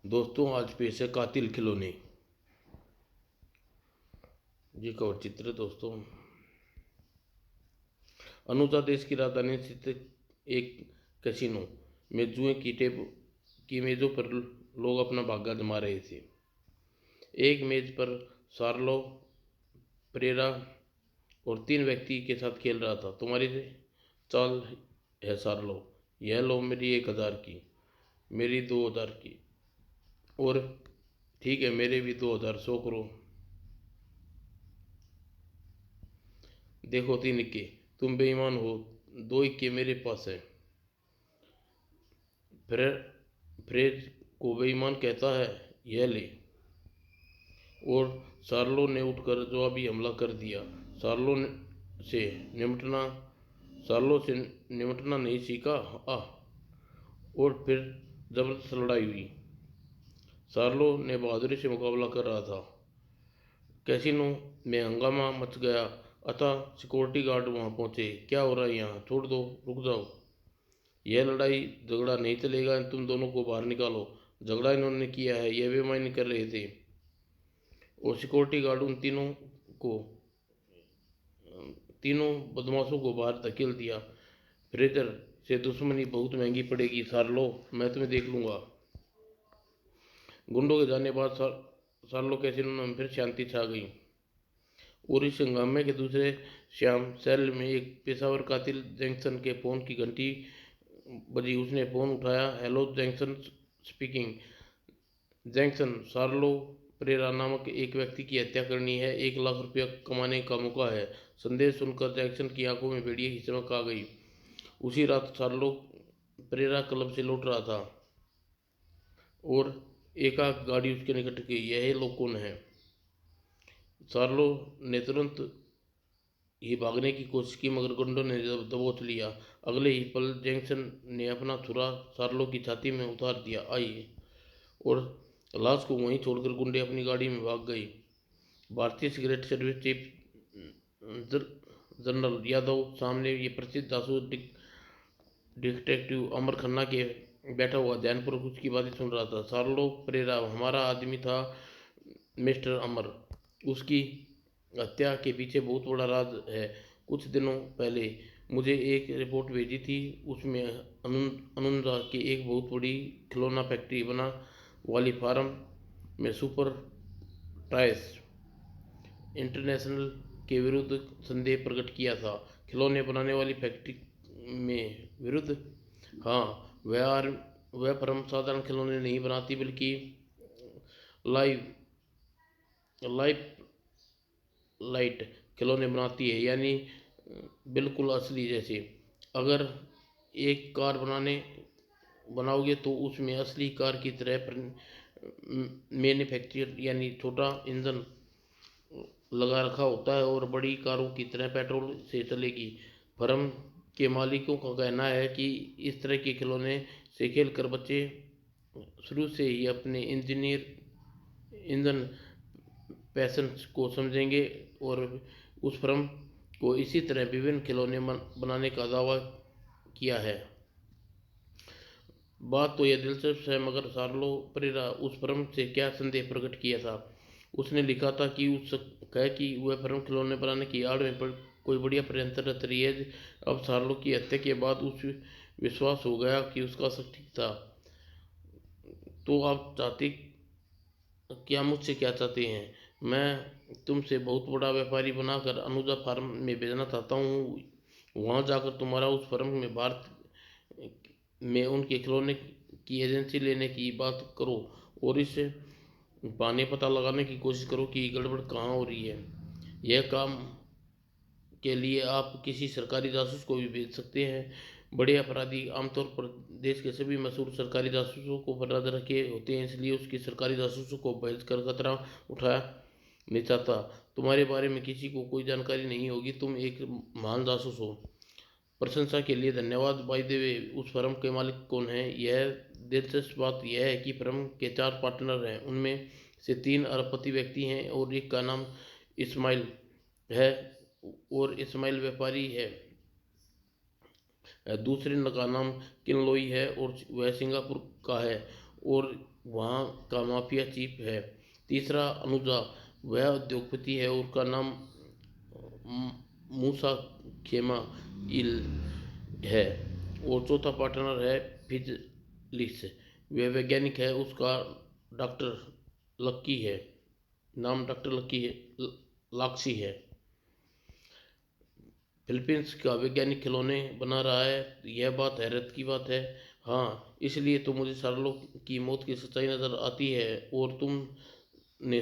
दोस्तों आज पेश है कातिल खिलौने। ये कवर चित्र दोस्तों। अनुता देश की राजधानी स्थित एक कैसीनो में जुए की मेजों पर लोग अपना भाग्य जमा रहे थे। एक मेज पर सार्लो परेरा और 3 व्यक्ति के साथ खेल रहा था। तुम्हारी चाल है सार्लो, यह लो मेरी 1000 की, मेरी 2000 की, और ठीक है मेरे भी 2000, 100 करो। देखो 3 इक्के, तुम बेईमान हो, 2 इक्के मेरे पास है। फ्रेज को बेईमान कहता है, यह ले। और सार्लो ने उठकर जवाबी हमला कर दिया। से निमटना सार्लो से निमटना नहीं सीखा। और फिर जबरदस्त लड़ाई हुई। सार्लो ने बहादुरी से मुकाबला कर रहा था। कैसीनो में हंगामा मच गया। अतः सिक्योरिटी गार्ड वहां पहुंचे। क्या हो रहा है यहाँ? छोड़ दो, रुक जाओ, यह लड़ाई झगड़ा नहीं चलेगा, तुम दोनों को बाहर निकालो। झगड़ा इन्होंने किया है, यह बेईमानी कर रहे थे। और सिक्योरिटी गार्ड उन तीनों बदमाशों को बाहर धकेल दिया। फ्रेजर से दुश्मनी बहुत महंगी पड़ेगी सार्लो, मैं तुम्हें देख लूंगा। गुंडों के जाने बाद सार्लो कैसीनो में फिर शांति छा गई। और इस हंगामे के दूसरे शाम सेल में एक पेशावर कातिल जैक्सन के फोन की घंटी बजी। उसने फोन उठाया। Hello Jackson speaking. जैक्सन, सार्लो परेरा नामक एक व्यक्ति की हत्या करनी है, 1 लाख रुपया कमाने का मौका है। संदेश सुनकर जैक्सन की आंखों में भेड़िए की चमक आ गई। उसी रात सार्लो परेरा क्लब से लौट रहा था और एकाएक गाड़ी उसके निकट गई। यह लोग कौन है? सार्लो ने तुरंत ही भागने की कोशिश की, मगर गुंडों ने दबोच लिया। अगले ही पल जैक्सन ने अपना छुरा सार्लो की छाती में उतार दिया। आइए। और लाश को वहीं छोड़कर गुंडे अपनी गाड़ी में भाग गए। भारतीय cigarette service chief general Yadav सामने ये प्रसिद्ध जासूस डिटेक्टिव अमर खन्ना के बैठा हुआ ध्यानपूर्वक उसकी बातें सुन रहा था। सार्लो परेरा हमारा आदमी था मिस्टर अमर। उसकी हत्या के पीछे बहुत बड़ा राज है। कुछ दिनों पहले मुझे एक रिपोर्ट भेजी थी, उसमें अनुंजा की एक बहुत बड़ी खिलौना फैक्ट्री बना वाली फार्म में सुपर टॉयज इंटरनेशनल के विरुद्ध संदेह प्रकट किया था। खिलौने बनाने वाली फैक्ट्री में विरुद्ध? हाँ, वह फर्म साधारण खिलौने नहीं बनाती, बल्कि लाइव लाइफ लाइट खिलौने बनाती है, यानी बिल्कुल असली जैसे। अगर एक कार बनाओगे तो उसमें असली कार की तरह मैन्युफैक्चर यानी छोटा इंजन लगा रखा होता है और बड़ी कारों की तरह पेट्रोल से चलेगी। फर्म के मालिकों का कहना है कि इस तरह के खिलौने से खेलकर बच्चे शुरू से ही अपने इंजन पैशन को समझेंगे। और उस फर्म को इसी तरह विभिन्न खिलौने बनाने का दावा किया है। बात तो यह दिलचस्प है, मगर सार्लो परेरा उस फर्म से क्या संदेह प्रकट किया था? उसने लिखा था कि वह फर्म खिलौने बनाने की आड़ में कोई बढ़िया षड्यंत्र रच रही है। अब सार्लो की हत्या के बाद उस विश्वास हो गया कि उसका सब ठीक था। तो आप क्या मुझसे क्या चाहते हैं? मैं तुमसे बहुत बड़ा व्यापारी बनाकर अनुजा फार्म में भेजना चाहता हूँ। वहाँ जाकर तुम्हारा उस फर्म में भारत में उनके खिलौने की एजेंसी लेने की बात करो और इस बहाने पता लगाने की कोशिश करो कि गड़बड़ कहाँ हो रही है। यह काम के लिए आप किसी सरकारी जासूस को भी भेज सकते हैं। बड़े अपराधी आमतौर पर देश के सभी मशहूर सरकारी जासूसों को बरद रखे होते हैं, इसलिए उसकी सरकारी जासूसों को भेज कर खतरा उठाया नहीं चाहता। तुम्हारे बारे में किसी को कोई जानकारी नहीं होगी, तुम एक महान जासूस हो। प्रशंसा के लिए धन्यवाद। बाय द वे, उस फर्म के मालिक कौन है? यह दिलचस्प बात यह है कि फर्म के 4 पार्टनर हैं, उनमें से 3 अरबपति व्यक्ति हैं और एक का नाम इस्माइल है और इस्माइल व्यापारी है। दूसरे का नाम किनलोई है और वह सिंगापुर का है। और वहाँ का माफिया चीफ है। तीसरा अनुजा, वह उद्योगपति है, उसका नाम मूसा खेमा इल है। और चौथा पार्टनर है फिजलिस, वह वैज्ञानिक है, उसका डॉक्टर लक्की है, नाम डॉक्टर लक्की है, लाक्सी है। फिलीपींस का वैज्ञानिक खिलौने बना रहा है, यह बात हैरत की बात है। हाँ, इसलिए तो मुझे शार्लोक की मौत की सच्चाई नज़र आती है और तुमने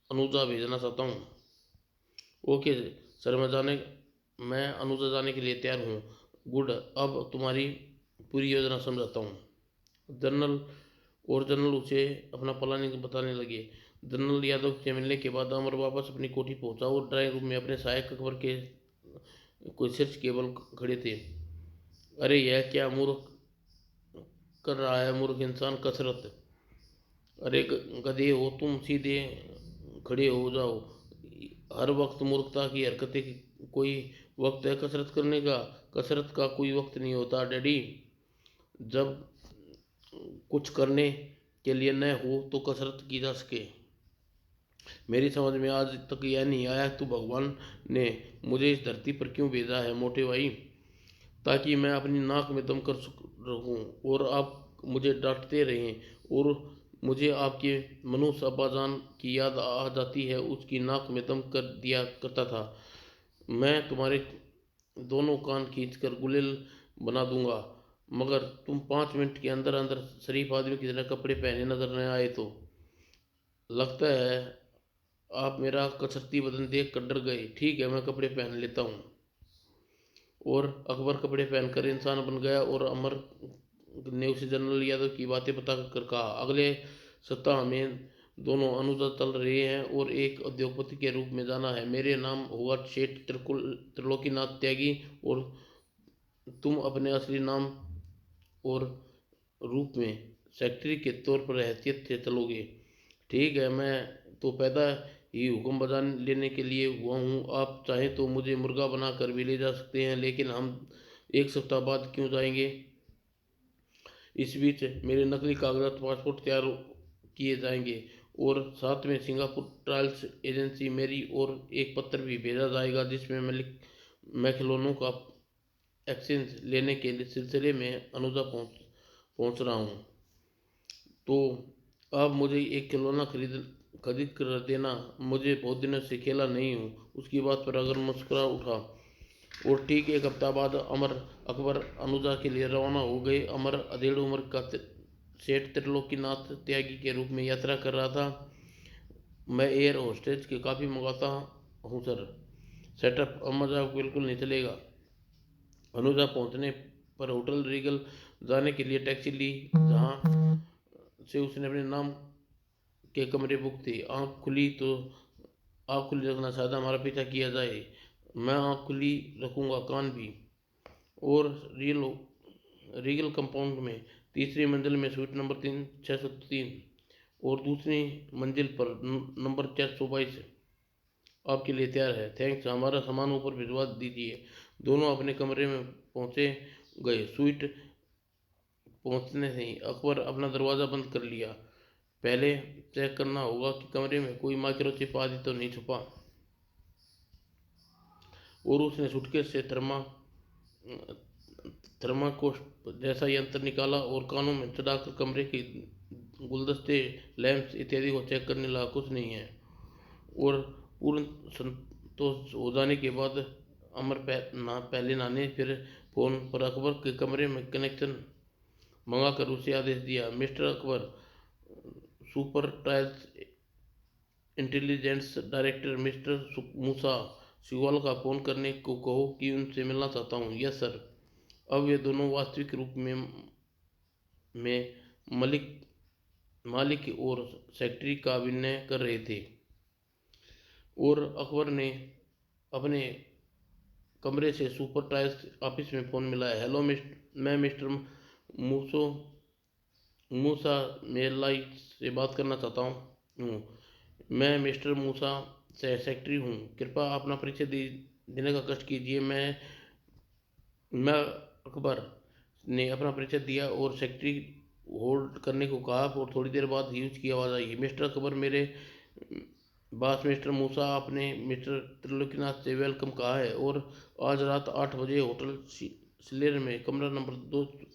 अनुजा भेजना चाहता हूँ। ओके सर, मैं अनुजा जाने के लिए तैयार हूँ। गुड, अब तुम्हारी पूरी योजना समझाता हूँ। जनरल जनरल उसे अपना प्लानिंग बताने लगे। जनरल यादव से मिलने के बाद अमर वापस अपनी कोठी पहुंचा और ड्राइंग रूम में अपने सहायक अकबर के कोई सर्च केबल खड़े थे। अरे यह क्या मूर्ख कर रहा है, मूर्ख इंसान, कसरत। अरे गधे हो तुम, सीधे खड़े हो जाओ। हर वक्त मूर्खता की हरकतें, कोई वक्त है कसरत करने का? कसरत का कोई वक्त नहीं होता डैडी। जब कुछ करने के लिए न हो तो कसरत की जा सके। मेरी समझ में आज तक यह नहीं आया तो भगवान ने मुझे इस धरती पर क्यों भेजा है मोटे भाई, ताकि मैं अपनी नाक में दम कर रहूं और आप मुझे डांटते रहें। और मुझे आपके मनुष्य अब्बाजान की याद आ जाती है, उसकी नाक में दम कर दिया करता था। मैं तुम्हारे दोनों कान खींचकर गुलेल बना दूंगा, मगर तुम 5 मिनट के अंदर अंदर शरीफ आदमी की तरह कपड़े पहने नजर न आए तो। लगता है आप मेरा कसरती बदन देख कर डर गए। ठीक है, मैं कपड़े पहन लेता हूँ। और अकबर कपड़े पहनकर इंसान बन गया और अमर ने उसे जनरल यादव की बातें बता कर कहा, अगले सप्ताह में दोनों अनुदा चल रहे हैं और एक उद्योगपति के रूप में जाना है। मेरे नाम होगा सेठ त्रिलोकीनाथ त्यागी और तुम अपने असली नाम और रूप में सेक्रेटरी के तौर पर हैसियत से चलोगे। ठीक है, मैं तो पैदा ही हुक्म बजा लेने के लिए हुआ हूँ। आप चाहें तो मुझे मुर्गा बना कर भी ले जा सकते हैं, लेकिन हम एक सप्ताह बाद क्यों जाएंगे? इस बीच मेरे नकली कागजात पासपोर्ट तैयार किए जाएंगे और साथ में सिंगापुर ट्रायल्स एजेंसी मेरी और एक पत्र भी भेजा जाएगा जिसमें मैं खिलौनों का एक्सचेंज लेने के सिलसिले में अनुजा पहुंच रहा हूं। तो आप मुझे एक खिलौना खरीद कर देना। मुझे बहुत दिनों से खेला नहीं हूँ। उसकी बात पर अगर मुस्कुरा उठा। और ठीक एक हफ्ता बाद अकबर अनुजा के लिए रवाना हो गए। अमर अधेड़ उम्र का सेठ त्रिलोकीनाथ त्यागी के रूप में यात्रा कर रहा था। मैं एयर होस्टेज के काफ़ी मंगाता हूँ सर। सेटअप अब मजाक बिल्कुल नहीं चलेगा। अनुजा पहुंचने पर होटल रीगल जाने के लिए टैक्सी ली, जहाँ से उसने अपने नाम के कमरे बुक थे। आँख खुली रखना, शायद हमारा पीछा किया जाए। मैं आँख खुली रखूँगा, कान भी। और रियल रीगल कंपाउंड में तीसरी मंजिल में स्वीट नंबर 603 और दूसरी मंजिल पर नंबर 422 आपके लिए तैयार है। थैंक्स, हमारा सामान ऊपर भिजवा दीजिए। दोनों अपने कमरे में पहुंचे गए। स्वीट पहुंचने से ही अकबर अपना दरवाज़ा बंद कर लिया। पहले चेक करना होगा कि कमरे में कोई माइक्रोचिप आदि तो नहीं छुपा। और उसने सूटकेस से थर्माकोस्ट जैसा यंत्र निकाला और कानों में चढ़ाकर कमरे के गुलदस्ते, लैंप्स इत्यादि को चेक करने लगा। कुछ नहीं है। और पूर्ण संतोष हो जाने के बाद अमर पहले नहाने फिर फोन पर अकबर के कमरे में कनेक्शन मंगाकर उसे आदेश दिया, mister Akbar, super trials intelligence director mister Musa Siwal का फ़ोन करने को कहो कि उनसे मिलना चाहता हूँ। Yes sir. अब वे दोनों वास्तविक रूप में मालिक और सेक्रेटरी का अभिनय कर रहे थे। और अकबर ने अपने कमरे से सुपर ट्रायल्स ऑफिस में फ़ोन मिलाया। हेलो मैं मिस्टर मूसो मूसा मेलाई से बात करना चाहता हूँ। मैं मिस्टर मूसा से सेक्रेटरी हूँ। कृपया अपना परिचय देने का कष्ट कीजिए। मैं अकबर ने अपना परिचय दिया और सेक्रेटरी होल्ड करने को कहा और थोड़ी देर बाद यूज की आवाज़ आई। मिस्टर अकबर, मेरे बॉस मिस्टर मूसा, आपने मिस्टर त्रिलोकीनाथ से वेलकम कहा है और आज रात 8 बजे होटल सिलेर में कमरा नंबर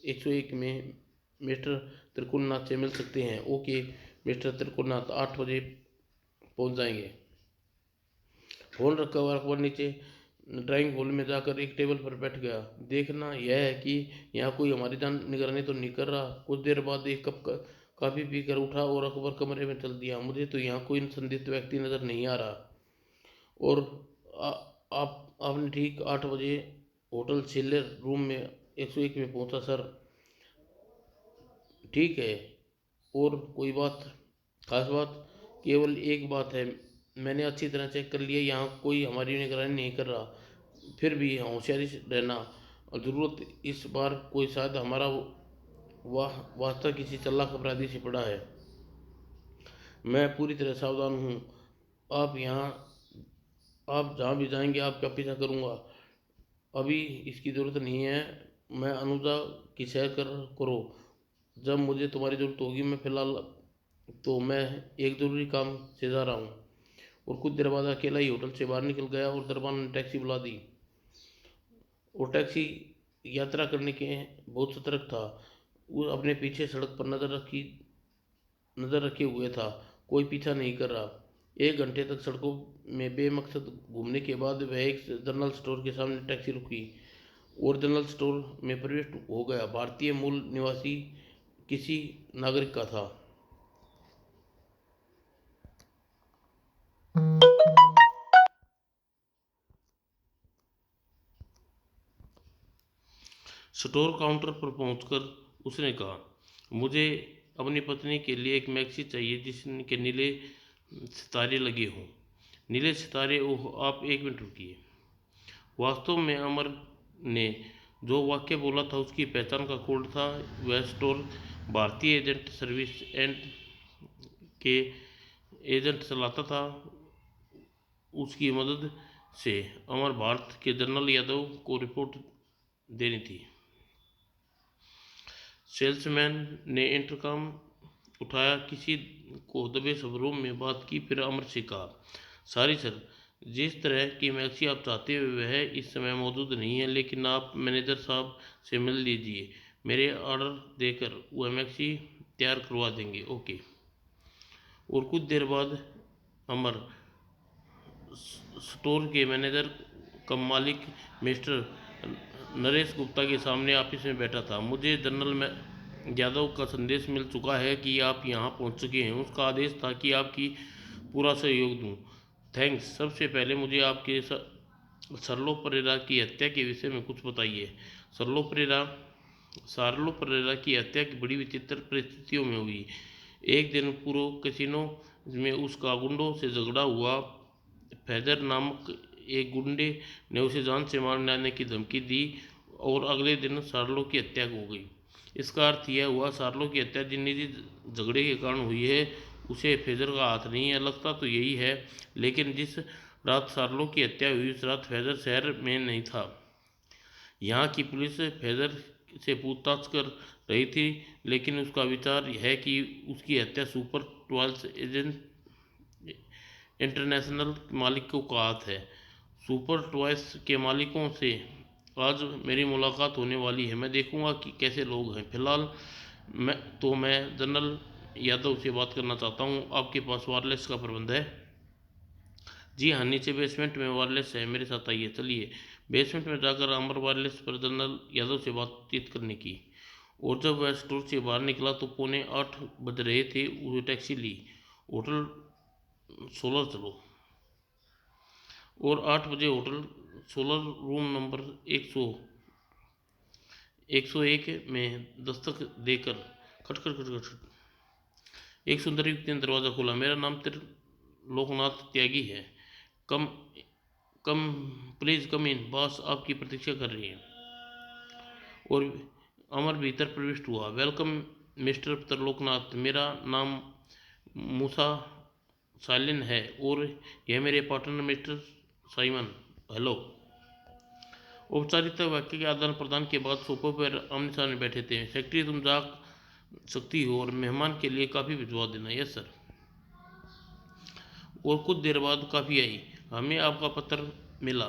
101 में मिस्टर त्रिकुलनाथ से मिल सकते हैं। ओके मिस्टर त्रिकुलनाथ, 8 बजे पहुंच जाएंगे। फोन रखा हुआ अकबर नीचे ड्राइंग हॉल में जाकर एक टेबल पर बैठ गया। देखना यह है कि यहाँ कोई हमारी जान निगरानी तो नहीं कर रहा। कुछ देर बाद एक कप कॉफी पीकर उठा और अकबर कमरे में चल दिया। मुझे तो यहाँ कोई संदिग्ध व्यक्ति नजर नहीं आ रहा। और आ, आपने ठीक 8 बजे होटल सेलर रूम में 101 में पहुंचा सर। ठीक है, और कोई बात, खास बात? केवल एक बात है, मैंने अच्छी तरह चेक कर लिया, यहाँ कोई हमारी निगरानी नहीं कर रहा। फिर भी होशियारी से रहना और ज़रूरत, इस बार कोई शायद हमारा वास्ता किसी चालाक अपराधी से पड़ा है। मैं पूरी तरह सावधान हूँ। आप यहाँ आप जहाँ भी जाएंगे आपका पीछा करूँगा। अभी इसकी ज़रूरत नहीं है। मैं अनुजा की सैर करो। जब मुझे तुम्हारी ज़रूरत होगी। मैं फ़िलहाल तो मैं एक ज़रूरी काम से जा रहा हूँ। और कुछ देर बाद अकेला ही होटल से बाहर निकल गया और दरबान ने टैक्सी बुला दी। और टैक्सी यात्रा करने के बहुत सतर्क था। वो अपने पीछे सड़क पर नज़र रखे हुए था। कोई पीछा नहीं कर रहा। 1 घंटे तक सड़कों में बेमकसद घूमने के बाद वह एक जनरल स्टोर के सामने टैक्सी रुकी और जनरल स्टोर में प्रवेश हो गया। भारतीय मूल निवासी किसी नागरिक का था। स्टोर काउंटर पर पहुंचकर उसने कहा, मुझे अपनी पत्नी के लिए एक मैक्सी चाहिए जिसके नीले सितारे लगे हों। नीले सितारे? ओह, आप 1 मिनट रुकिए। वास्तव में अमर ने जो वाक्य बोला था उसकी पहचान का कोड था। वह स्टोर भारतीय एजेंट सर्विस एंड के एजेंट चलाता था। उसकी मदद से अमर भारत के जनरल यादव को रिपोर्ट देनी थी। सेल्समैन ने इंटरकॉम उठाया, किसी को दबे शब्दों में बात की, फिर अमर से कहा, सॉरी सर, जिस तरह की मैक्सी आप चाहते हैं वह इस समय मौजूद नहीं है, लेकिन आप मैनेजर साहब से मिल लीजिए, मेरे ऑर्डर देकर वह मैक्सी तैयार करवा देंगे। ओके। और कुछ देर बाद अमर स्टोर के मैनेजर कम मालिक मिस्टर नरेश गुप्ता के सामने ऑफिस में बैठा था। मुझे जनरल यादव का संदेश मिल चुका है कि आप यहाँ पहुँच चुके हैं। उसका आदेश था कि आपकी पूरा सहयोग दूँ। थैंक्स। सबसे पहले मुझे आपके सरलो परेरा की हत्या के विषय में कुछ बताइए। सार्लो परेरा की हत्या की बड़ी विचित्र परिस्थितियों में हुई। एक दिन पूर्व कैसीनो में उसका गुंडों से झगड़ा हुआ। फैजर नामक एक गुंडे ने उसे जान से मारने की धमकी दी और अगले दिन सार्लो की हत्या हो गई। इसका अर्थ यह हुआ सार्लो की हत्या जिन निजी झगड़े के कारण हुई है उसे फैजर का हाथ नहीं है। लगता तो यही है, लेकिन जिस रात सार्लो की हत्या हुई उस रात फैजर शहर में नहीं था। यहाँ की पुलिस फैजर से पूछताछ कर रही थी, लेकिन उसका विचार है कि उसकी हत्या सुपर ट्वेल्स एजेंट इंटरनेशनल मालिक को कहा है। सुपर टॉयज के मालिकों से आज मेरी मुलाकात होने वाली है। मैं देखूंगा कि कैसे लोग हैं। फिलहाल मैं जनरल यादव से बात करना चाहता हूँ। आपके पास वायरलेस का प्रबंध है? जी हाँ, नीचे बेसमेंट में वायरलेस है, मेरे साथ आइए। चलिए बेसमेंट में जाकर अमर वायरलेस पर जनरल यादव से बातचीत करने की। और जब वह स्टोर से बाहर निकला तो 7:45 बज रहे थे। उसने टैक्सी ली, होटल 16 चलो, और 8 बजे होटल 16 रूम नंबर 101 में दस्तक देकर खट खट खट खट एक सुंदर युवती ने दरवाज़ा खोला। मेरा नाम त्रिलोकनाथ त्यागी है। कम कम प्लीज़ कम इन, बॉस आपकी प्रतीक्षा कर रही है। और अमर भीतर प्रविष्ट हुआ। वेलकम मिस्टर त्रिलोकनाथ, मेरा नाम मूसा सालिन है और यह मेरे पार्टनर मिस्टर साइमन। हेलो। औपचारिकता वाक्य के आदान प्रदान के बाद सोफे पर आमने सामने बैठे थे। सेक्रेटरी, तुम सकती हो और मेहमान के लिए काफ़ी भिजवा देना। Yes sir. और कुछ देर बाद काफ़ी आई। हमें आपका पत्र मिला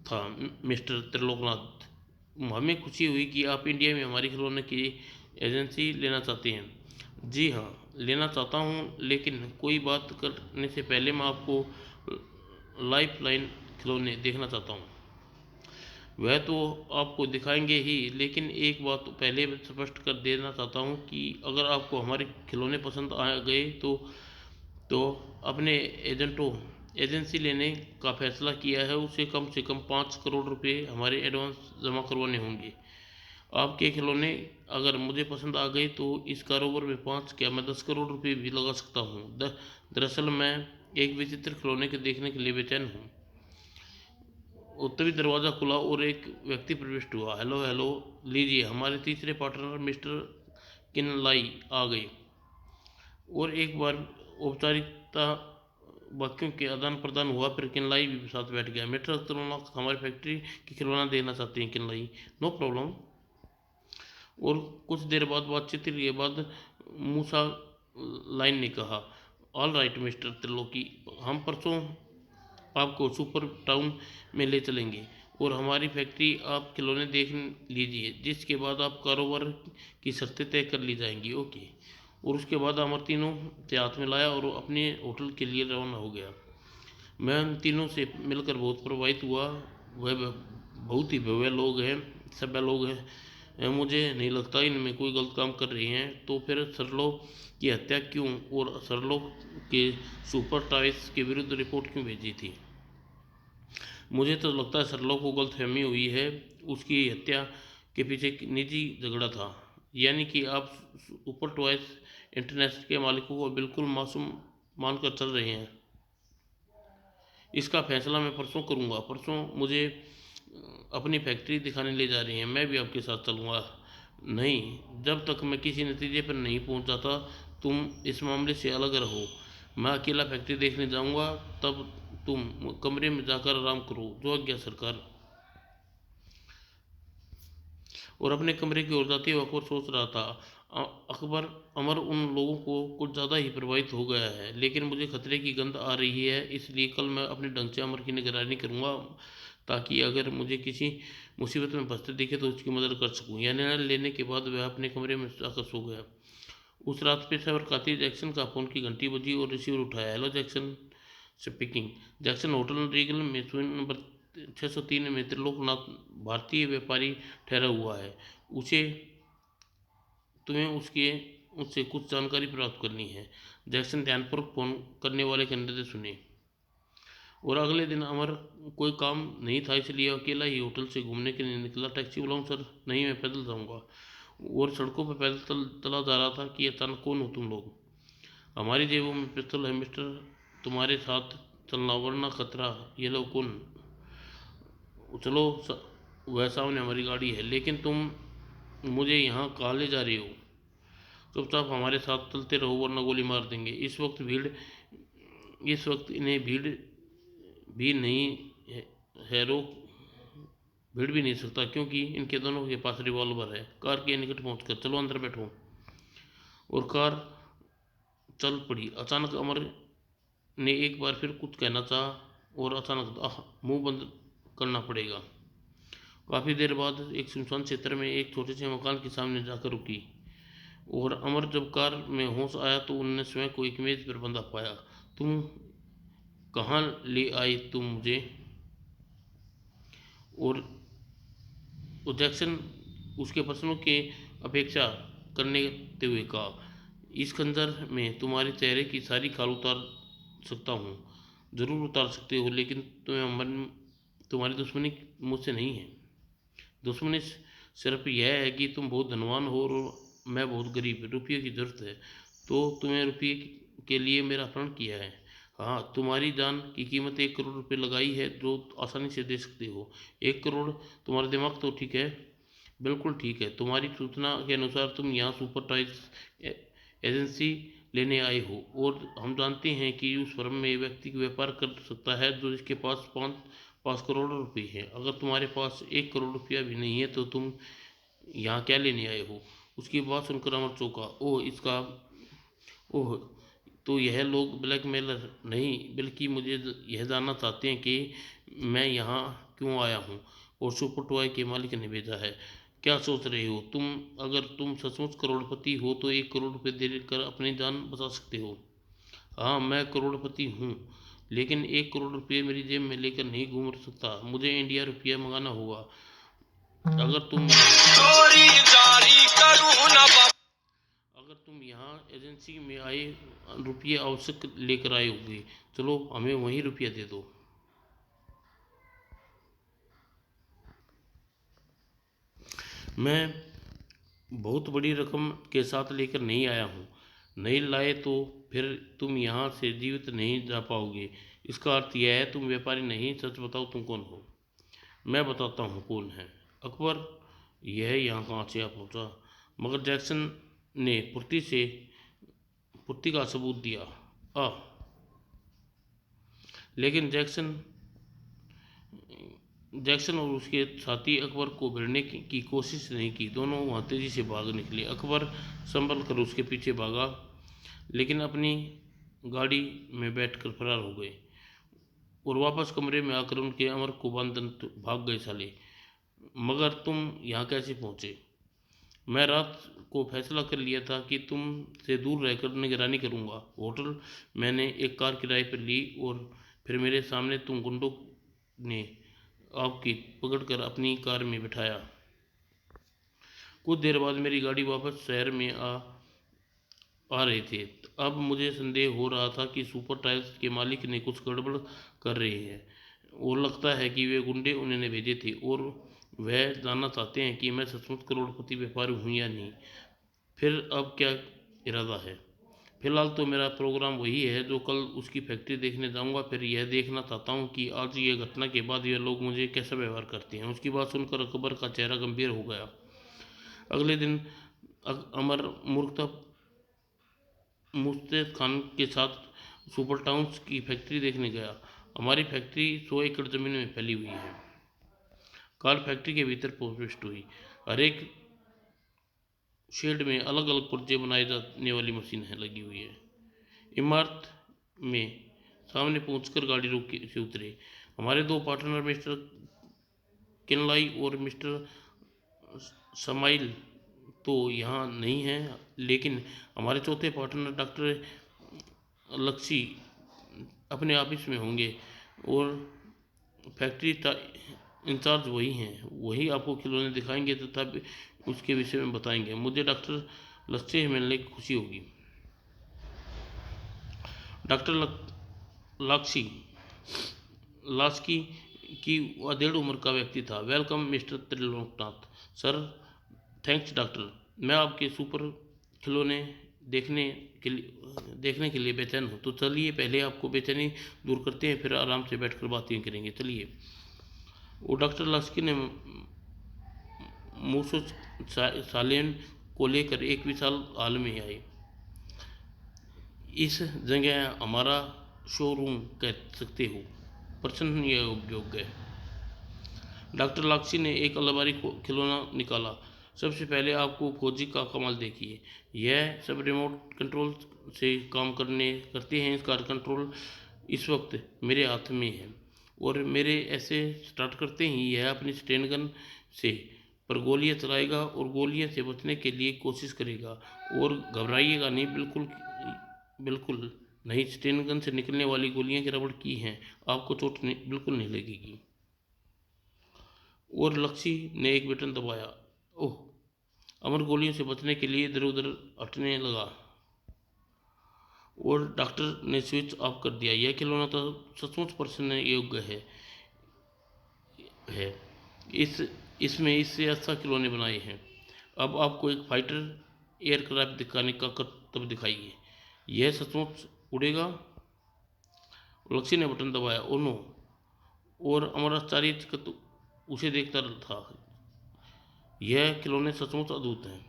था मिस्टर त्रिलोकनाथ। हमें खुशी हुई कि आप इंडिया में हमारी खिलौने की एजेंसी लेना चाहते हैं। जी हाँ, लेना चाहता हूँ, लेकिन कोई बात करने से पहले मैं आपको लाइफ लाइन खिलौने देखना चाहता हूँ। वह तो आपको दिखाएंगे ही, लेकिन एक बात पहले स्पष्ट कर देना चाहता हूँ कि अगर आपको हमारे खिलौने पसंद आ गए तो अपने एजेंसी लेने का फैसला किया है उसे कम से कम 5 करोड़ रुपए हमारे एडवांस जमा करवाने होंगे। आपके खिलौने अगर मुझे पसंद आ गए तो इस कारोबार में 5 क्या मैं 10 करोड़ रुपए भी लगा सकता हूँ। दरअसल मैं एक विचित्र खिलौने के देखने के लिए बेचैन हूँ। तभी दरवाज़ा खुला और एक व्यक्ति प्रविष्ट हुआ। हेलो हेलो, लीजिए हमारे तीसरे पार्टनर मिस्टर किनलाई आ गए। और एक बार औपचारिकता वाक्यों के आदान प्रदान हुआ, फिर किनलाई भी साथ बैठ गया। मिस्टर त्रिलोक हमारी फैक्ट्री की खिलौना देखना चाहते हैं किनलाई। No problem. और कुछ देर बाद बातचीत के बाद मूसा लाइन ने कहा, ऑल राइट मिस्टर त्रिलोकी, हम परसों आपको सुपर टाउन में ले चलेंगे और हमारी फैक्ट्री आप खिलौने देख लीजिए, जिसके बाद आप कारोबार की शर्तें तय कर ली जाएंगी। ओके। और उसके बाद अमर तीनों से हाथ में लाया और अपने होटल के लिए रवाना हो गया। मैं उन तीनों से मिलकर बहुत प्रभावित हुआ। वह बहुत ही भव्य लोग हैं, सभ्य लोग हैं। मुझे नहीं लगता इनमें कोई गलत काम कर रहे हैं, तो फिर सरलो की हत्या क्यों और सरलो के सुपर टॉयज के विरुद्ध रिपोर्ट क्यों भेजी थी? मुझे तो लगता है सरलो को गलतफहमी हुई है। उसकी हत्या के पीछे एक निजी झगड़ा था। यानी कि आप सुपर टॉयज इंटरनेशनल के मालिकों को बिल्कुल मासूम मानकर चल रहे हैं। इसका फैसला मैं परसों करूंगा। परसों मुझे अपनी फैक्ट्री दिखाने ले जा रही हैं, मैं भी आपके साथ चलूँगा। नहीं, जब तक मैं किसी नतीजे पर नहीं पहुंच जाता तुम इस मामले से अलग रहो। मैं अकेला फैक्ट्री देखने जाऊंगा, तब तुम कमरे में जाकर आराम करो। जो आज्ञा सरकार। और अपने कमरे की ओर जाते हुए अकबर सोच रहा था, अकबर अमर उन लोगों को कुछ ज़्यादा ही प्रभावित हो गया है, लेकिन मुझे खतरे की गंध आ रही है, इसलिए कल मैं अपने ढंग से अमर की निगरानी करूंगा, ताकि अगर मुझे किसी मुसीबत में फंसते दिखे तो उसकी मदद कर सकूं। यह निर्णय लेने के बाद वह अपने कमरे में जाकर सो गया। उस रात पेशेवर कातिल जैक्सन का फ़ोन की घंटी बजी और रिसीवर उठाया। Hello Jackson speaking. Jackson, hotel Regal में सुइन नंबर 603 में त्रिलोकनाथ भारतीय व्यापारी ठहरा हुआ है। उसे तुम्हें उससे कुछ जानकारी प्राप्त करनी है। जैक्सन ध्यानपूर्वक फ़ोन करने वाले के निर्देश सुने। और अगले दिन अमर कोई काम नहीं था, इसलिए अकेला ही होटल से घूमने के लिए निकला। टैक्सी बुलाऊं सर? नहीं, मैं पैदल जाऊंगा। और सड़कों पर पैदल चला जा रहा था कि अचानक, कौन हो तुम लोग? हमारी जेबों में पिस्तौल है मिस्टर, तुम्हारे साथ चलना वरना खतरा। ये लोग कौन? चलो, वह सामने हमारी गाड़ी है, लेकिन तुम मुझे यहाँ कहाँ ले जा रही हो? चुपचाप हमारे साथ चलते रहो वरना गोली मार देंगे। इस वक्त इन्हें भी नहीं है रोक भीड़ भी नहीं सकता, क्योंकि इनके दोनों के पास रिवॉल्वर है। कार के निकट पहुंचकर, चलो अंदर बैठो। और कार चल पड़ी। अचानक अमर ने एक बार फिर कुछ कहना चाहा और अचानक मुंह बंद करना पड़ेगा। काफ़ी देर बाद एक सुनसान क्षेत्र में एक छोटे से मकान के सामने जाकर रुकी। और अमर जब कार में होश आया तो उन्होंने स्वयं को एक मेज पर बंधा पाया। तुम कहाँ ले आए तुम मुझे? और जैक्सन उसके प्रश्नों की अपेक्षा करने हुए कहा, इस खंजर में तुम्हारे चेहरे की सारी खाल उतार सकता हूँ। जरूर उतार सकते हो, लेकिन तुम्हारी दुश्मनी मुझसे नहीं है। दुश्मनी सिर्फ यह है कि तुम बहुत धनवान हो और मैं बहुत गरीब। रुपये की जरूरत है तो तुम्हें रुपये के लिए मेरा अपहरण किया है। हाँ, तुम्हारी जान की कीमत 1 करोड़ रुपये लगाई है, जो आसानी से दे सकते हो। 1 करोड़? तुम्हारा दिमाग तो ठीक है? बिल्कुल ठीक है। तुम्हारी सूचना के अनुसार तुम यहाँ सुपर टॉयज एजेंसी लेने आए हो, और हम जानते हैं कि उस फर्म में व्यक्ति व्यापार कर सकता है जो जिसके पास 5 करोड़ रुपये हैं। अगर तुम्हारे पास 1 करोड़ रुपया भी नहीं है तो तुम यहाँ क्या लेने आए हो? उसकी बात सुनकर अमर चौंका। ओह, तो यह लोग ब्लैकमेलर नहीं, बल्कि मुझे यह जानना चाहते हैं कि मैं यहाँ क्यों आया हूँ और सुपर टॉय के मालिक ने भेजा है। क्या सोच रहे हो तुम? अगर तुम सचमुच करोड़पति हो तो 1 करोड़ रुपये देकर अपनी जान बचा सकते हो। हाँ, मैं करोड़पति हूँ, लेकिन 1 करोड़ रुपये मेरी जेब में लेकर नहीं घूम सकता। मुझे इंडिया रुपया मंगाना होगा। अगर तुम यहाँ एजेंसी में आए रुपये आवश्यक लेकर आए होगे, चलो हमें वही रुपया दे दो। मैं बहुत बड़ी रकम के साथ लेकर नहीं आया हूँ। नहीं लाए तो फिर तुम यहाँ से जीवित नहीं जा पाओगे। इसका अर्थ यह है तुम व्यापारी नहीं। सच बताओ तुम कौन हो? मैं बताता हूँ कौन है। अकबर, यह यहाँ कहाँ से आ पहुँचा? मगर जैक्सन ने पूर्ति का सबूत दिया। आ लेकिन जैक्सन और उसके साथी अकबर को भिड़ने की कोशिश नहीं की। दोनों वहाँ तेजी से भाग निकले। अकबर संभल कर उसके पीछे भागा, लेकिन अपनी गाड़ी में बैठकर फरार हो गए और वापस कमरे में आकर उनके अमर को बांधन भाग गए साले। मगर तुम यहाँ कैसे पहुँचे? मैं रात को फैसला कर लिया था कि तुम से दूर रहकर निगरानी करूँगा। होटल मैंने एक कार किराए पर ली और फिर मेरे सामने तुम गुंडों ने आपकी पकड़कर अपनी कार में बिठाया। कुछ देर बाद मेरी गाड़ी वापस शहर में आ रहे थे। अब मुझे संदेह हो रहा था कि सुपर टायर्स के मालिक ने कुछ गड़बड़ कर रहे हैं और लगता है कि वे गुंडे उन्होंने भेजे थे और वह जानना चाहते हैं कि मैं सचमुच करोड़पति व्यापारी हूँ या नहीं। फिर अब क्या इरादा है? फिलहाल तो मेरा प्रोग्राम वही है जो कल उसकी फैक्ट्री देखने जाऊंगा। फिर यह देखना चाहता हूँ कि आज ये घटना के बाद ये लोग मुझे कैसा व्यवहार करते हैं। उसकी बात सुनकर अकबर का चेहरा गंभीर हो गया। अगले दिन अमर मुस्तैद खान के साथ सुपर टाउन्स की फैक्ट्री देखने गया। हमारी फैक्ट्री 100 एकड़ ज़मीन में फैली हुई है। कार फैक्ट्री के भीतर प्रविष्ट हुई। हर एक शेड में अलग अलग पुर्जे बनाए जाने वाली मशीन लगी हुई है। इमारत में सामने पहुंचकर गाड़ी रोक से उतरे। हमारे दो पार्टनर मिस्टर किनलाई और मिस्टर समाइल तो यहाँ नहीं हैं, लेकिन हमारे चौथे पार्टनर डॉक्टर लक्ष्मी अपने ऑफिस में होंगे और फैक्ट्री इंचार्ज वही हैं। वही आपको खिलौने दिखाएंगे तथा उसके विषय में बताएंगे। मुझे डॉक्टर लक्ष्मी से मिलने की खुशी होगी। डॉक्टर लास्की की अधेड़ उम्र का व्यक्ति था। Welcome mister Triloknath. Sir, thanks doctor. मैं आपके सुपर खिलौने देखने के लिए बेचैन हूँ। तो चलिए पहले आपको बेचैनी दूर करते हैं, फिर आराम से बैठकर बातें करेंगे। चलिए। वो डॉक्टर लास्की ने मूसो सालेन को लेकर एक विशाल हॉल में आए। इस जगह हमारा शोरूम कह सकते हो, प्रशंसनीय योग्य है। डॉक्टर लाक्सी ने एक अलमारी खिलौना निकाला। सबसे पहले आपको फौजी का कमाल देखिए। यह सब रिमोट कंट्रोल से काम करते हैं। इसका कंट्रोल इस वक्त मेरे हाथ में है और मेरे ऐसे स्टार्ट करते ही यह अपनी स्टेन गन से पर गोलियां चलाएगा और गोलियां से बचने के लिए कोशिश करेगा। और घबराइएगा नहीं, बिल्कुल नहीं। स्टेन गन से निकलने वाली गोलियां की रबड़ की हैं, आपको चोट बिल्कुल नहीं लगेगी। और लक्ष्मी ने एक बटन दबाया। ओह! अमर गोलियों से बचने के लिए इधर उधर हटने लगा और डॉक्टर ने स्विच ऑफ कर दिया। यह खिलौना तो सचमुच प्रशंसनीय योग्य है। इसमें इससे अच्छा खिलौने बनाए हैं। अब आपको एक फाइटर एयरक्राफ्ट दिखाने का कर्तव्य दिखाइए। यह सचमुच उड़ेगा? लक्ष्मी ने बटन दबाया। Oh no! और अमर आश्चर्यचकित उसे देखता था। यह खिलौने सचमुच अद्भुत हैं।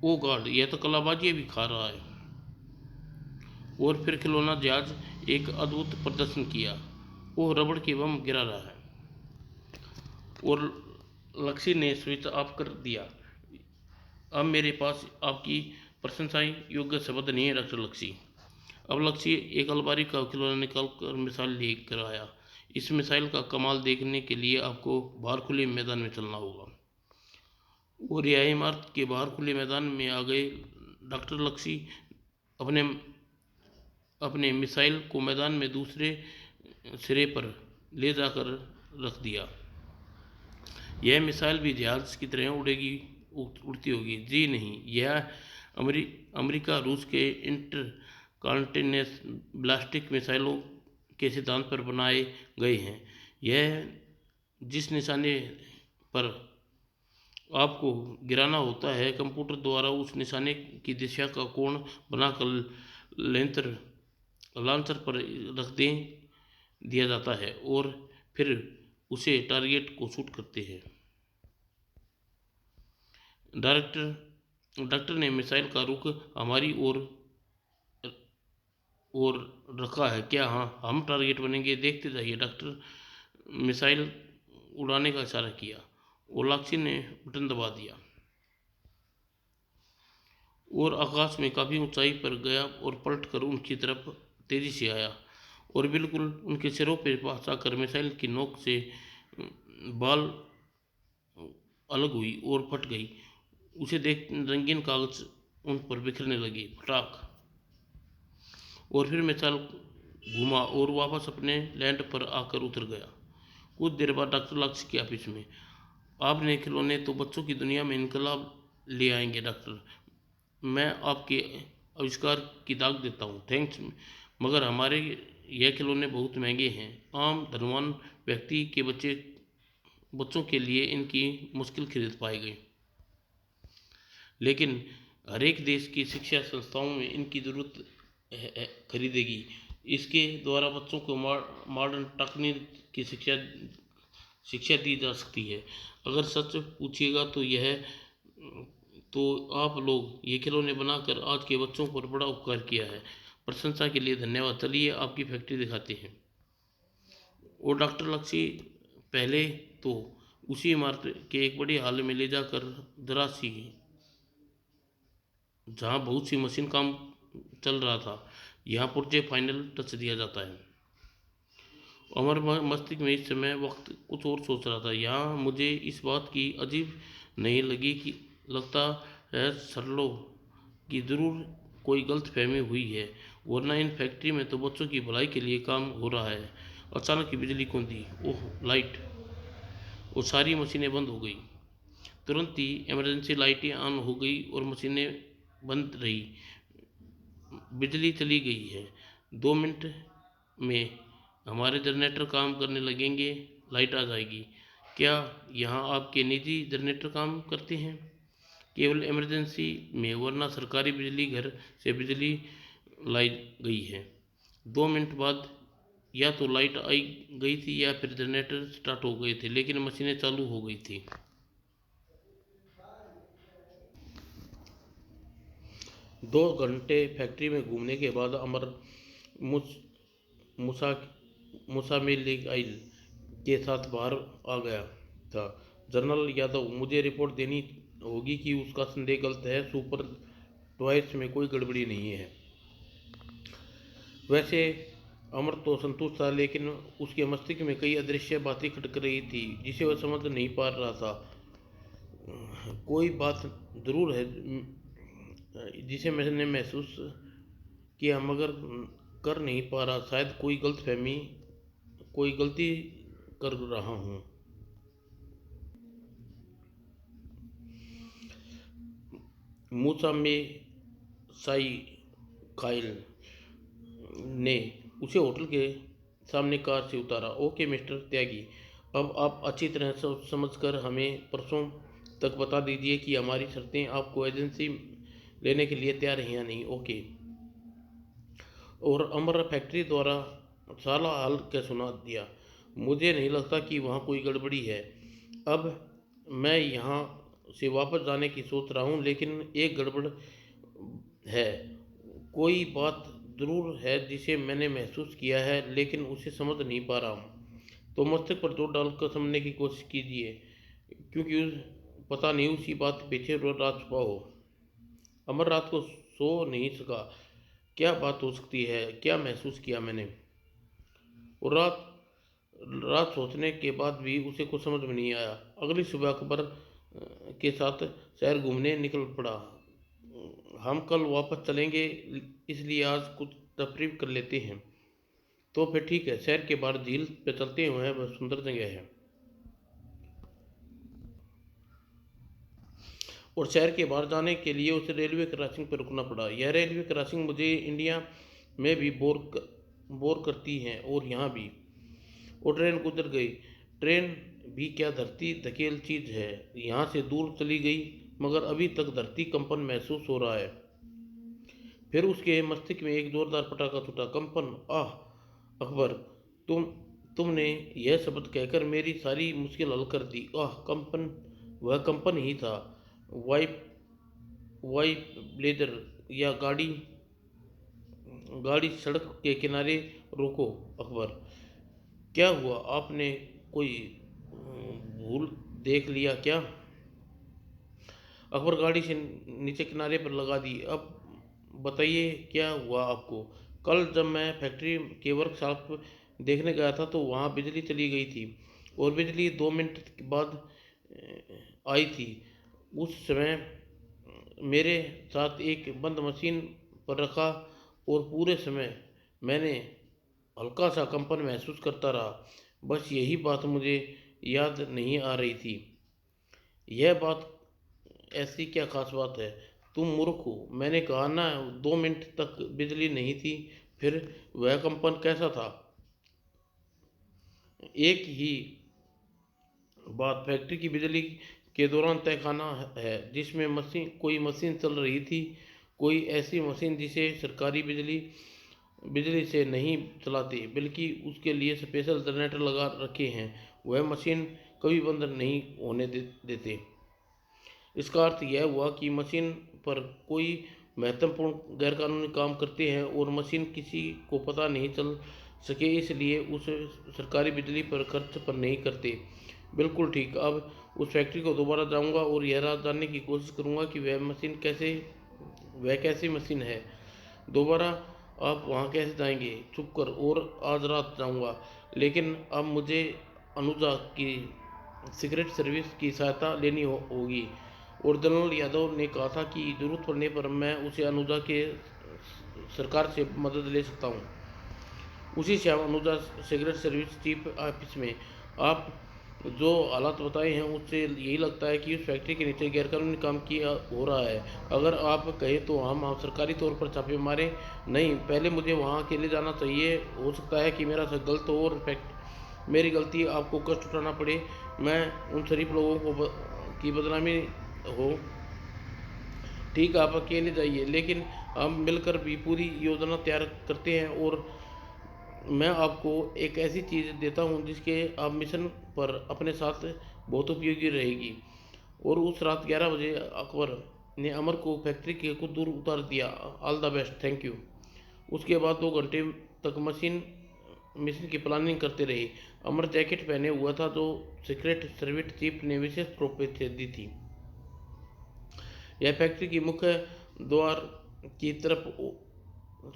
ओ गॉड, यह तो कलाबाजी भी खा रहा है। और फिर खिलौना जहाज एक अद्भुत प्रदर्शन किया। ओह, रबड़ के बम गिरा रहा है और लक्ष्य ने स्विच ऑफ कर दिया। अब मेरे पास आपकी प्रशंसा योग्य शब्द नहीं है डॉक्टर लक्ष्य। अब लक्ष्य एक अलमारी का खिलौना निकाल कर मिसाइल लेकर आया। इस मिसाइल का कमाल देखने के लिए आपको बाहर खुले मैदान में चलना होगा। वो रिहाई इमारत के बाहर खुले मैदान में आ गए। डॉक्टर लक्ष्य अपने अपने मिसाइल को मैदान में दूसरे सिरे पर ले जाकर रख दिया। यह मिसाइल भी जहाज की तरह उड़ेगी, उड़ती होगी? जी नहीं, यह अमेरिका रूस के इंटर कॉन्टिनेंटल बैलिस्टिक मिसाइलों के सिद्धांत पर बनाए गए हैं। यह जिस निशाने पर आपको गिराना होता है, कंप्यूटर द्वारा उस निशाने की दिशा का कोण बनाकर लॉन्चर पर रख दिया जाता है और फिर उसे टारगेट को शूट करते हैं। डॉक्टर ने मिसाइल का रुख हमारी ओर रखा है क्या? हाँ, हम टारगेट बनेंगे, देखते जाइए। डॉक्टर मिसाइल उड़ाने का इशारा किया और लक्ष्य ने बटन दबा दिया और आकाश में काफ़ी ऊंचाई पर गया और पलटकर उनकी तरफ तेजी से आया और बिल्कुल उनके सिरों पर पास आकर मिसाइल की नोक से बाल अलग हुई और फट गई। उसे देख रंगीन कागज उन पर बिखरने लगी, फटाक। और फिर मिसाइल घूमा और वापस अपने लैंड पर आकर उतर गया। कुछ देर बाद डॉक्टर लक्ष्य के ऑफिस में। आपने खिलौने तो बच्चों की दुनिया में इनकलाब ले आएंगे डॉक्टर। मैं आपके आविष्कार की दाग देता हूँ, थैंक्स, मगर हमारे यह खिलौने बहुत महंगे हैं। आम धनवान व्यक्ति के बच्चों के लिए इनकी मुश्किल खरीद पाए गए, लेकिन हर एक देश की शिक्षा संस्थाओं में इनकी ज़रूरत खरीदेगी। इसके द्वारा बच्चों को मॉडर्न तकनीक की शिक्षा दी जा सकती है। अगर सच पूछिएगा तो आप लोग ये खिलौने बनाकर आज के बच्चों पर बड़ा उपकार किया है। प्रशंसा के लिए धन्यवाद। चलिए आपकी फैक्ट्री दिखाते हैं। और डॉक्टर लक्ष्य पहले तो उसी इमारत के एक बड़ी हॉल में ले जाकर जहाँ बहुत सी मशीन काम चल रहा था। यहाँ पुर्जे फाइनल टच दिया जाता है। अमर मस्तिष्क में इस समय वक्त कुछ और सोच रहा था। यहाँ मुझे इस बात की अजीब नहीं लगी कि लगता है सरलो की ज़रूर कोई गलतफहमी हुई है, वरना इन फैक्ट्री में तो बच्चों की भलाई के लिए काम हो रहा है। अचानक बिजली कौन दी? ओह, लाइट! और सारी मशीनें बंद हो गई। तुरंत ही इमरजेंसी लाइटें ऑन हो गई और मशीनें बंद रही। बिजली चली गई है। 2 मिनट में हमारे जनरेटर काम करने लगेंगे, लाइट आ जाएगी। क्या यहाँ आपके निजी जनरेटर काम करते हैं? केवल इमरजेंसी में, वरना सरकारी बिजली घर से बिजली लाई गई है। 2 मिनट बाद या तो लाइट आई गई थी या फिर जनरेटर स्टार्ट हो गए थे, लेकिन मशीनें चालू हो गई थी। 2 घंटे फैक्ट्री में घूमने के बाद अमर मुसा मुसामिल के साथ बाहर आ गया था। जनरल यादव, मुझे रिपोर्ट देनी होगी कि उसका संदेह गलत है। सुपर टॉयज में कोई गड़बड़ी नहीं है। वैसे अमर तो संतुष्ट था, लेकिन उसके मस्तिष्क में कई अदृश्य बातें खटक रही थी जिसे वह समझ नहीं पा रहा था। कोई बात जरूर है जिसे मैंने महसूस किया मगर कर नहीं पा रहा। शायद कोई गलती कर रहा हूँ। मूसा में साई खाइल ने उसे होटल के सामने कार से उतारा। ओके मिस्टर त्यागी, अब आप अच्छी तरह समझकर हमें परसों तक बता दीजिए कि हमारी शर्तें आपको एजेंसी लेने के लिए तैयार हैं या नहीं। ओके। और अमर फैक्ट्री द्वारा सारा हाल क्या सुना दिया। मुझे नहीं लगता कि वहाँ कोई गड़बड़ी है। अब मैं यहाँ से वापस जाने की सोच रहा हूँ, लेकिन एक गड़बड़ है। कोई बात ज़रूर है जिसे मैंने महसूस किया है, लेकिन उसे समझ नहीं पा रहा हूँ। तो मस्तिष्क पर जोर डालकर समझने की कोशिश कीजिए। क्योंकि पता नहीं उसी बात के पीछे राज छुपा हो। अमर रात को सो नहीं सका। क्या बात हो सकती है, क्या महसूस किया मैंने। और रात रात सोचने के बाद भी उसे कुछ समझ में नहीं आया। अगली सुबह अकबर के साथ शहर घूमने निकल पड़ा। हम कल वापस चलेंगे, इसलिए आज कुछ तफरीह कर लेते हैं। तो फिर ठीक है, शहर के बाहर झील पे चलते हुए वह सुंदर जगह है। और शहर के बाहर जाने के लिए उसे रेलवे क्रॉसिंग पर रुकना पड़ा। यह रेलवे क्रॉसिंग मुझे इंडिया में भी बोर करती है, और यहाँ भी। और ट्रेन गुजर गई। ट्रेन भी क्या धरती धकेल चीज है, यहाँ से दूर चली गई, मगर अभी तक धरती कंपन महसूस हो रहा है। फिर उसके मस्तिष्क में एक जोरदार पटाखा छूटा। कंपन। आह अकबर, तुम तुमने यह शब्द कहकर मेरी सारी मुश्किल हल कर दी। आह कंपन। वह कंपन ही था। वाइप वाइप ब्लेजर या गाड़ी गाड़ी सड़क के किनारे रोको। अकबर, क्या हुआ, आपने कोई भूल देख लिया क्या। अकबर गाड़ी से नीचे किनारे पर लगा दी। अब बताइए क्या हुआ आपको। कल जब मैं फैक्ट्री के वर्कशॉप देखने गया था तो वहाँ बिजली चली गई थी, और बिजली 2 मिनट के बाद आई थी। उस समय मेरे साथ एक बंद मशीन पर रखा, और पूरे समय मैंने हल्का सा कंपन महसूस करता रहा। बस यही बात मुझे याद नहीं आ रही थी। यह बात ऐसी क्या खास बात है। तुम मूर्ख हो, मैंने कहा ना 2 मिनट तक बिजली नहीं थी। फिर वह कंपन कैसा था। एक ही बात फैक्ट्री की बिजली के दौरान तहखाना है, जिसमें कोई मशीन चल रही थी। कोई ऐसी मशीन जिसे सरकारी बिजली से नहीं चलाते, बल्कि उसके लिए स्पेशल जनरेटर लगा रखे हैं। वह मशीन कभी बंद नहीं होने देते। इसका अर्थ यह हुआ कि मशीन पर कोई महत्वपूर्ण गैरकानूनी काम करते हैं, और मशीन किसी को पता नहीं चल सके, इसलिए उस सरकारी बिजली पर खर्च पर नहीं करते। बिल्कुल ठीक। अब उस फैक्ट्री को दोबारा जाऊंगा और यह रात जानने की कोशिश करूंगा कि वह कैसी मशीन है। दोबारा आप वहाँ कैसे जाएंगे। चुप कर, और आज रात जाऊंगा, लेकिन अब मुझे अनुजा की सिगरेट सर्विस की सहायता लेनी होगी। और जनरल यादव ने कहा था कि जरूरत पड़ने पर मैं उसे अनुजा के सरकार से मदद ले सकता हूँ। उसी शाम Anuja cigarette service chief office में। आप जो हालात बताए हैं उससे यही लगता है कि उस फैक्ट्री के नीचे गैरकानूनी काम किया हो रहा है। अगर आप कहें तो हम सरकारी तौर पर छापे मारे। नहीं, पहले मुझे वहाँ अकेले जाना चाहिए। हो सकता है कि मेरा गलत हो और मेरी गलती आपको कष्ट उठाना पड़े। मैं उन शरीफ लोगों की बदनामी हो। ठीक, आप अकेले जाइए, लेकिन हम मिलकर भी पूरी योजना तैयार करते हैं, और मैं आपको एक ऐसी चीज़ देता हूँ जिसके आप मिशन पर अपने साथ बहुत उपयोगी रहेगी। और उस रात 11 बजे अकबर ने अमर को फैक्ट्री के कुछ दूर उतार दिया। All the best, thank you. उसके बाद 2 घंटे तक मिशन की प्लानिंग करते रहे। अमर जैकेट पहने हुआ था जो सीक्रेट सर्विस चीफ ने विशेष रूप से दी थी। यह फैक्ट्री की मुख्य द्वार की तरफ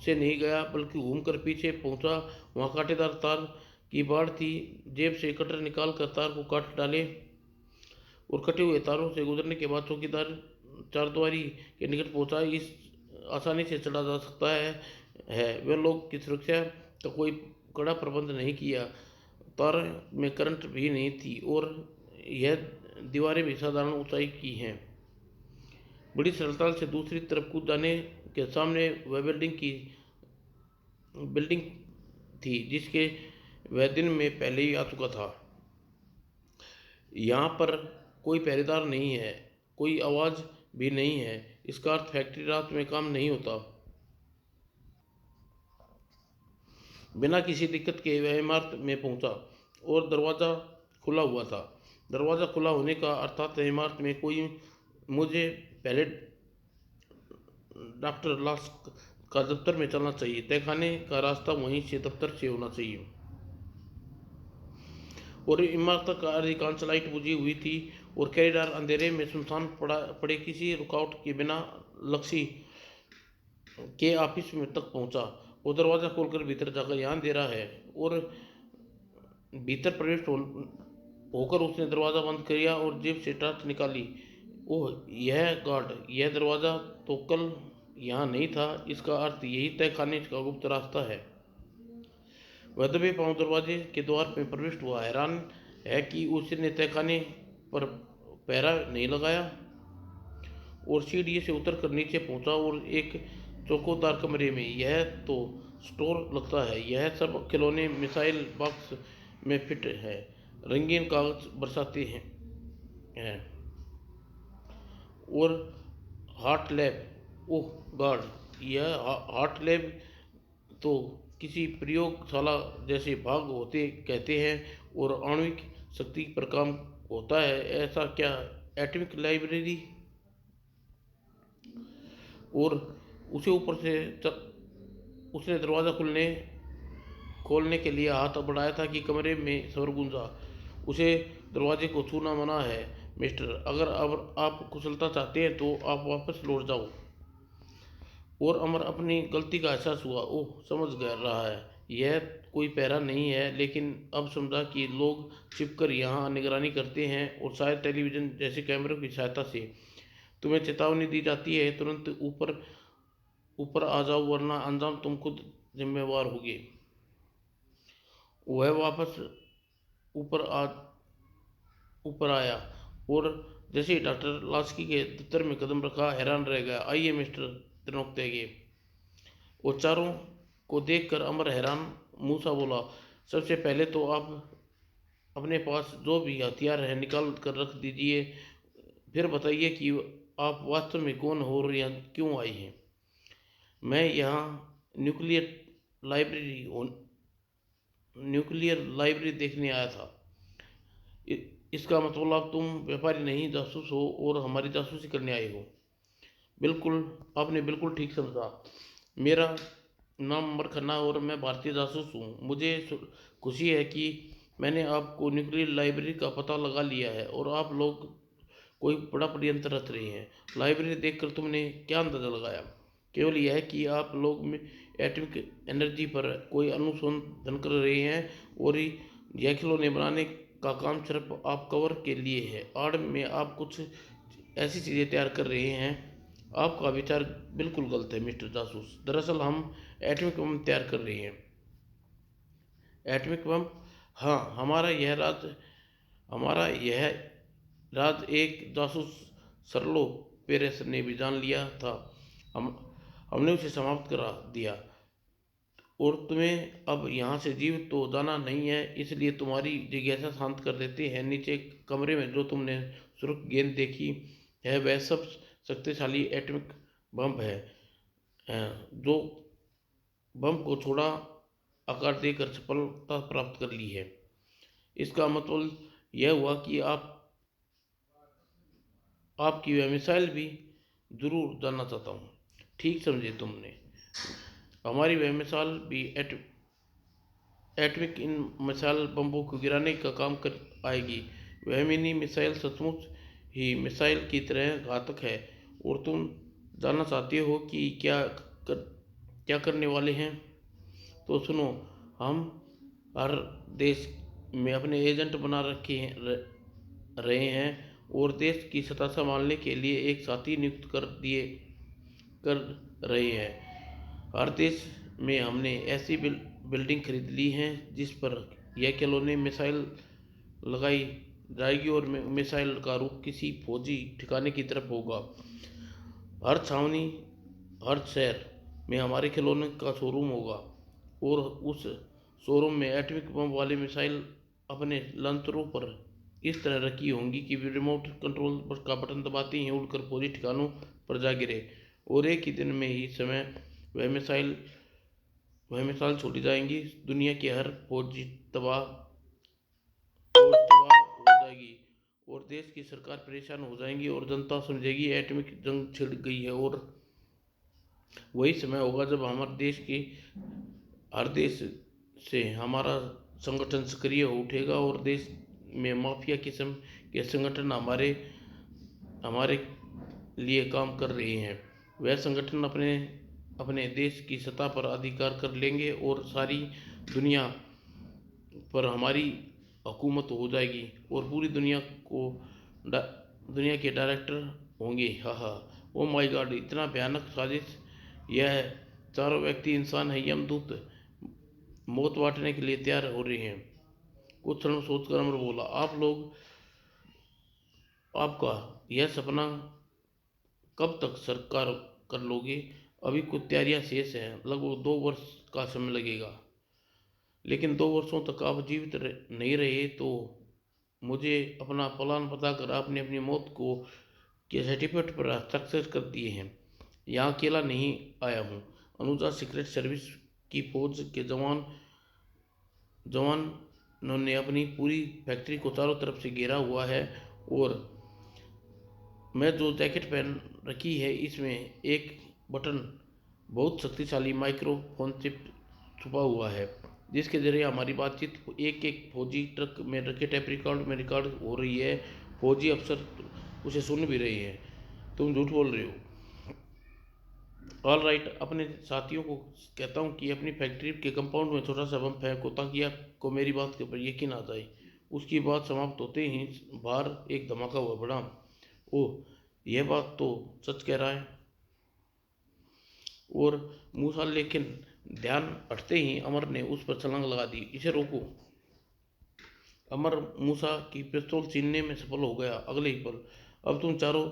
से नहीं गया, बल्कि घूमकर पीछे पहुंचा। वहां कांटेदार तार की बाड़ थी। जेब से कटर निकाल कर तार को काट डाले, और कटे हुए तारों से गुजरने के बाद चौकीदार चारद्वारी के निकट पहुंचा। इस आसानी से चढ़ा जा सकता है। वे लोग की सुरक्षा का कोई कड़ा प्रबंध नहीं किया। तार में करंट भी नहीं थी, और यह दीवारें भी साधारण ऊंचाई की हैं। बड़ी सरलता से दूसरी तरफ कूद जाने के सामने वह बिल्डिंग थी जिसके वह दिन में पहले ही आ चुका था। यहाँ पर कोई पहरेदार नहीं है, कोई आवाज़ भी नहीं है। इसका अर्थ फैक्ट्री रात में काम नहीं होता। बिना किसी दिक्कत के वह इमारत में पहुंचा, और दरवाज़ा खुला हुआ था। दरवाज़ा खुला होने का अर्थात इमारत में कोई मुझे पहले डॉक्टर लाश का दफ्तर में चलना चाहिए। तहखाने का रास्ता वहीं से दफ्तर से होना चाहिए। और इमारत का अधिकांश लाइट बुझी हुई थी, और कैरीडार अंधेरे में सुनसान पड़े किसी रुकावट के बिना लक्ष्य के ऑफिस में तक पहुंचा। वो दरवाज़ा खोलकर भीतर जाकर यहाँ दे रहा है और भीतर प्रवेश होकर उसने दरवाज़ा बंद किया और जेब से टॉर्च निकाली। ओह, यह गार्ड, यह दरवाज़ा तो कल यहाँ नहीं था। इसका अर्थ यही तय खाने का गुप्त रास्ता है। वह दबे पांव दरवाजे के द्वार में प्रविष्ट हुआ। हैरान है कि उसने तहखाने पर पहरा नहीं लगाया और सीढ़ी से उतरकर नीचे पहुंचा और एक चौकोदार कमरे में, यह तो स्टोर लगता है। यह सब खिलौने मिसाइल बॉक्स में फिट है, रंगीन कागज बरसाते हैं और हार्ट लैब। ओह गॉड, यह हार्ट लैब तो किसी प्रयोगशाला जैसे भाग होते कहते हैं और आणविक शक्ति पर काम होता है। ऐसा क्या एटॉमिक लाइब्रेरी? और उसे ऊपर से उसने दरवाज़ा खोलने के लिए हाथ बढ़ाया था कि कमरे में स्वर गूंजा। उसे दरवाजे को छूना मना है मिस्टर। अगर अब आप कुशलता चाहते हैं तो आप वापस लौट जाओ। और अमर अपनी गलती का एहसास हुआ। ओह, समझ रहा है, यह कोई पहरा नहीं है, लेकिन अब समझा कि लोग छिपकर यहाँ निगरानी करते हैं और शायद टेलीविज़न जैसे कैमरों की सहायता से तुम्हें चेतावनी दी जाती है, तुरंत ऊपर ऊपर आ जाओ वरना अंजाम तुम खुद जिम्मेवार होगे। वह वापस ऊपर आया और जैसे ही डॉक्टर लास्की के दफ्तर में कदम रखा, हैरान रह गया। आइए मिस्टर त्रिनोक्तेगे। और चारों को देखकर अमर हैरान मुंह सा बोला, सबसे पहले तो आप अपने पास जो भी हथियार है निकाल कर रख दीजिए। फिर बताइए कि आप वास्तव में कौन हो और यहाँ क्यों आई हैं। मैं यहाँ न्यूक्लियर लाइब्रेरी देखने आया था। इसका मतलब तुम व्यापारी नहीं जासूस हो और हमारी जासूसी करने आए हो। बिल्कुल, आपने बिल्कुल ठीक समझा। मेरा नाम अमर खन्ना और मैं भारतीय जासूस हूँ। मुझे खुशी है कि मैंने आपको न्यूक्लियर लाइब्रेरी का पता लगा लिया है और आप लोग कोई बड़ा षड्यंत्र रच रहे हैं। लाइब्रेरी देखकर तुमने क्या अंदाजा लगाया? केवल यह कि आप लोग में एटॉमिक एनर्जी पर कोई अनुसंधान कर रहे हैं और यह खिलौने बनाने का काम सिर्फ आप कवर के लिए है। आड़ में आप कुछ ऐसी चीज़ें तैयार कर रहे हैं। आपका विचार बिल्कुल गलत है मिस्टर जासूस। दरअसल हम एटॉमिक बम तैयार कर रहे हैं। Atomic bomb? हाँ, हमारा यह राज एक जासूस सर्लो पेरेस ने भी जान लिया था। हमने उसे समाप्त करा दिया और तुम्हें अब यहाँ से जीवित तो जाना नहीं है, इसलिए तुम्हारी जिज्ञासा शांत कर देते हैं। नीचे कमरे में जो तुमने सुर्ख गेंद देखी है वह सब शक्तिशाली एटॉमिक बम है जो बम को थोड़ा आकार देकर सफलता प्राप्त कर ली है। इसका मतलब यह हुआ कि आपकी वह मिसाइल भी जरूर जानना चाहता हूँ। ठीक समझे तुमने, हमारी वह मिसाइल भी एटॉमिक इन मिसाइल बम्बों को गिराने का काम कर आएगी। वह मिनी मिसाइल सचमुच ही मिसाइल की तरह घातक है। और तुम जानना चाहते हो कि क्या करने वाले हैं? तो सुनो, हम हर देश में अपने एजेंट बना रहे हैं और देश की सत्ता संभालने के लिए एक साथी नियुक्त कर रहे हैं। हर देश में हमने ऐसी बिल्डिंग खरीद ली हैं जिस पर यह खिलौने मिसाइल लगाई जाएगी और मिसाइल का रुख किसी फौजी ठिकाने की तरफ होगा। हर छावनी, हर शहर में हमारे खिलौने का शोरूम होगा और उस शोरूम में एटॉमिक बम वाले मिसाइल अपने लंतरों पर इस तरह रखी होंगी कि रिमोट कंट्रोल का बटन दबाते ही उड़कर फौजी ठिकानों पर जा गिरे और एक ही दिन में ही समय वह मिसाइल छोड़ी जाएंगी। दुनिया की हर फौज तबाह हो जाएगी और देश की सरकार परेशान हो जाएगी और जनता समझेगी एटॉमिक जंग छिड़ गई है। और वही समय होगा जब हमारे देश के हर देश से हमारा संगठन सक्रिय हो उठेगा और देश में माफिया किस्म के संगठन हमारे हमारे लिए काम कर रहे हैं। वह संगठन अपने अपने देश की सतह पर अधिकार कर लेंगे और सारी दुनिया पर हमारी हुकूमत हो जाएगी और पूरी दुनिया को दुनिया के डायरेक्टर होंगे। हाँ हाँ। ओ माय गॉड, इतना भयानक साजिश! यह चारों व्यक्ति इंसान है, यमदूत मौत बांटने के लिए तैयार हो रहे हैं। कुछ क्षण सोचकर अमर बोला, आप लोग आपका यह सपना कब तक साकार कर लोगे? अभी कुछ तैयारियां शेष हैं, लगभग 2 वर्ष का समय लगेगा। लेकिन 2 वर्षों तक आप जीवित नहीं रहे तो मुझे अपना प्लान बताकर आपने अपनी मौत को के सर्टिफिकेट पर हस्ताक्षर कर दिए हैं। यहाँ अकेला नहीं आया हूँ। अनुजा सीक्रेट सर्विस की फौज के जवानों ने अपनी पूरी फैक्ट्री को चारों तरफ से घेरा हुआ है और मैं जो जैकेट पहन रखी है इसमें एक बटन बहुत शक्तिशाली माइक्रोफोन चिप छुपा हुआ है, जिसके जरिए हमारी बातचीत एक एक फौजी ट्रक में रखे टेप रिकॉर्ड में रिकॉर्ड हो रही है। फौजी अफसर उसे सुन भी रहे हैं। तुम झूठ बोल रहे हो। ऑल राइट, अपने साथियों को कहता हूँ कि अपनी फैक्ट्री के कंपाउंड में छोटा सा बम फेंको ताकि आपको मेरी बात के ऊपर यकीन आ जाए। उसकी बात समाप्त होते ही बाहर एक धमाका हुआ बड़ा। ओह, यह बात तो सच कह रहा है। और मूसा, लेकिन ध्यान हटते ही अमर ने उस पर छलांग लगा दी। इसे रोको। अमर मूसा की पिस्तौल छीनने में सफल हो गया अगले ही पल। अब तुम चारों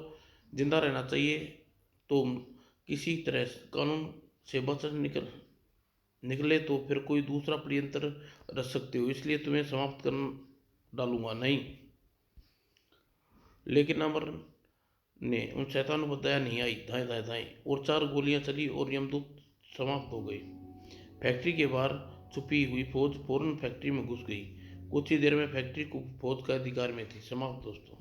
जिंदा रहना चाहिए। तुम किसी तरह कानून से बच निकले तो फिर कोई दूसरा षड्यंत्र रच सकते हो, इसलिए तुम्हें समाप्त कर डालूंगा नहीं। लेकिन अमर ने उन शैतानों पर दया नहीं आई। धाएं धाएं धाएं और 4 गोलियां चली और यमदूत समाप्त हो गए। फैक्ट्री के बाहर छुपी हुई फौज फौरन फैक्ट्री में घुस गई। कुछ ही देर में फैक्ट्री को फौज के अधिकार में थी। समाप्त दोस्तों।